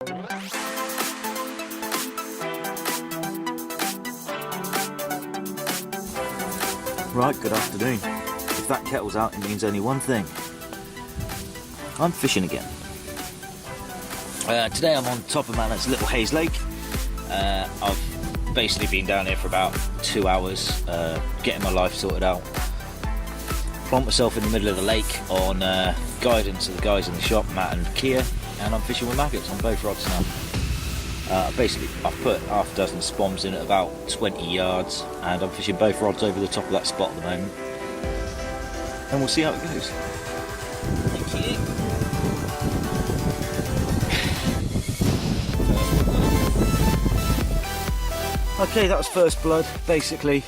Right, good afternoon. If that kettle's out, it means only one thing. I'm fishing again. Today I'm on top of Manet's Little Hayes Lake. I've basically been down here for about 2 hours, getting my life sorted out. Plonked myself in the middle of the lake on guidance of the guys in the shop, Matt and Kia, and I'm fishing with maggots on both rods now. I've put half a dozen spoms in at about 20 yards, and I'm fishing both rods over the top of that spot at the moment. And we'll see how it goes. Thank you. Okay, that was first blood. Basically,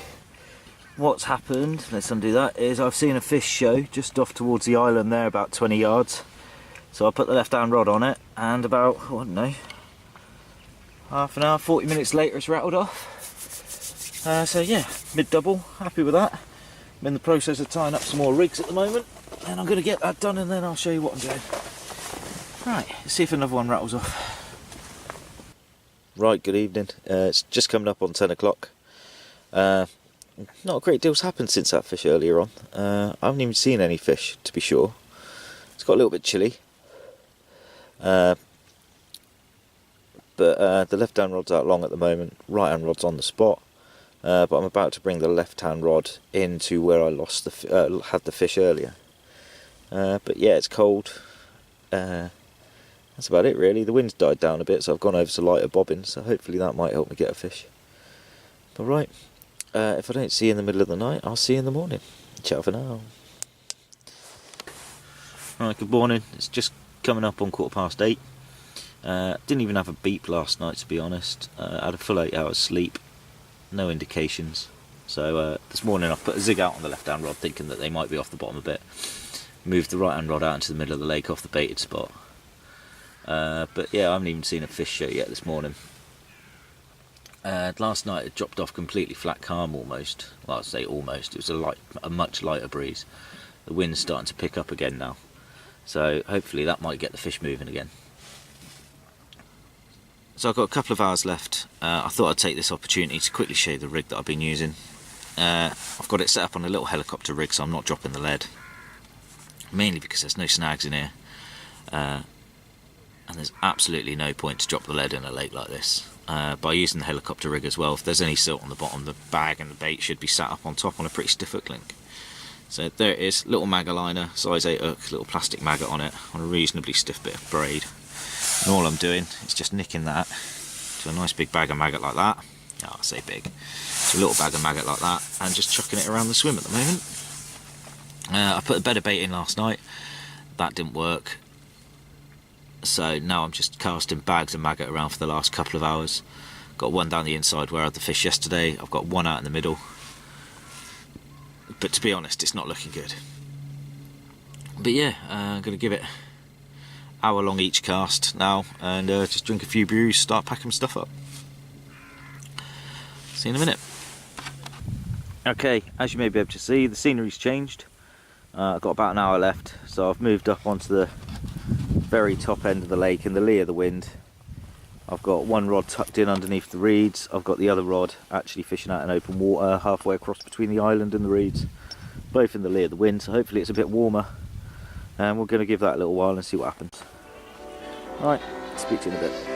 what's happened, let's undo that, is I've seen a fish show just off towards the island there, about 20 yards. So I put the left-hand rod on it, and about, I don't know, half an hour, 40 minutes later it's rattled off. So yeah, mid-double, happy with that. I'm in the process of tying up some more rigs at the moment, and I'm going to get that done and then I'll show you what I'm doing. Right, let's see if another one rattles off. Right, good evening. It's just coming up on 10 o'clock. Not a great deal's happened since that fish earlier on. I haven't even seen any fish, to be sure. It's got a little bit chilly. But the left-hand rod's out long at the moment, right-hand rod's on the spot, but I'm about to bring the left-hand rod into where I lost had the fish earlier. But yeah, it's cold. That's about it really. The wind's died down a bit, so I've gone over to lighter bobbing, so hopefully that might help me get a fish. But right, if I don't see you in the middle of the night, I'll see you in the morning. Ciao for now. Right, good morning. It's just coming up on 8:15. Didn't even have a beep last night, to be honest. I had a full 8 hours sleep, no indications. So this morning I put a zig out on the left-hand rod, thinking that they might be off the bottom a bit. Moved the right-hand rod out into the middle of the lake off the baited spot. But yeah, I haven't even seen a fish show yet this morning. Last night it dropped off completely flat calm almost. Well, I'd say almost. It was a much lighter breeze. The wind's starting to pick up again now. So hopefully that might get the fish moving again. So I've got a couple of hours left. I thought I'd take this opportunity to quickly show you the rig that I've been using. I've got it set up on a little helicopter rig, so I'm not dropping the lead. Mainly because there's no snags in here. And there's absolutely no point to drop the lead in a lake like this. By using the helicopter rig as well, if there's any silt on the bottom, the bag and the bait should be sat up on top on a pretty stiff hook link. So there it is, little maggot liner, size 8 hook, little plastic maggot on it, on a reasonably stiff bit of braid. And all I'm doing is just nicking that to a nice big bag of maggot like that. Oh, I say big. It's a little bag of maggot like that, and just chucking it around the swim at the moment. I put a bed of bait in last night. That didn't work. So now I'm just casting bags of maggot around for the last couple of hours. Got one down the inside where I had the fish yesterday. I've got one out in the middle. But to be honest, it's not looking good. But yeah, I'm going to give it hour long each cast now, and just drink a few brews, start packing stuff up. See you in a minute. Okay, as you may be able to see, the scenery's changed. I've got about an hour left, so I've moved up onto the very top end of the lake in the lee of the wind. I've got one rod tucked in underneath the reeds. I've got the other rod actually fishing out in open water halfway across between the island and the reeds, both in the lee of the wind, so hopefully it's a bit warmer. And we're going to give that a little while and see what happens. Alright, speak to you in a bit.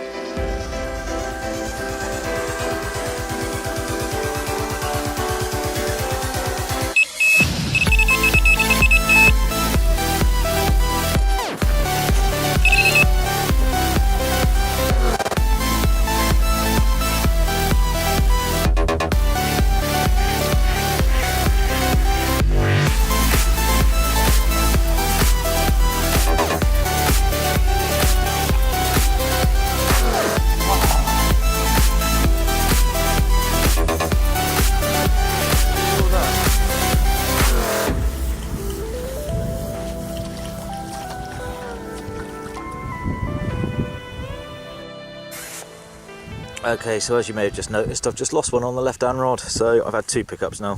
Okay, so as you may have just noticed, I've just lost one on the left-hand rod, so I've had 2 pickups now.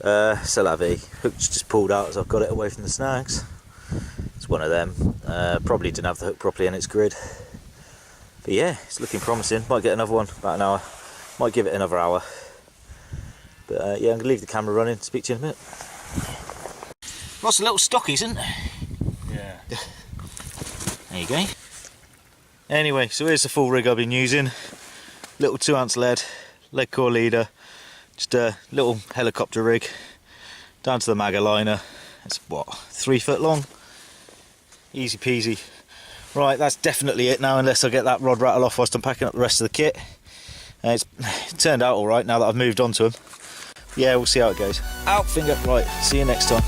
C'est la vie. Hook's just pulled out as I've got it away from the snags. It's one of them. Probably didn't have the hook properly in its grid. But yeah, it's looking promising. Might get another one, about an hour. Might give it another hour. But yeah, I'm going to leave the camera running. Speak to you in a minute. Lots of little stockies, isn't there? Yeah. There you go. Anyway, so here's the full rig I've been using. Little 2-ounce lead core leader, just a little helicopter rig, down to the magger liner. It's what, 3 foot long? Easy peasy. Right, that's definitely it now, unless I get that rod rattle off whilst I'm packing up the rest of the kit. It's turned out alright now that I've moved on to them. Yeah, we'll see how it goes. Out finger, right, see you next time.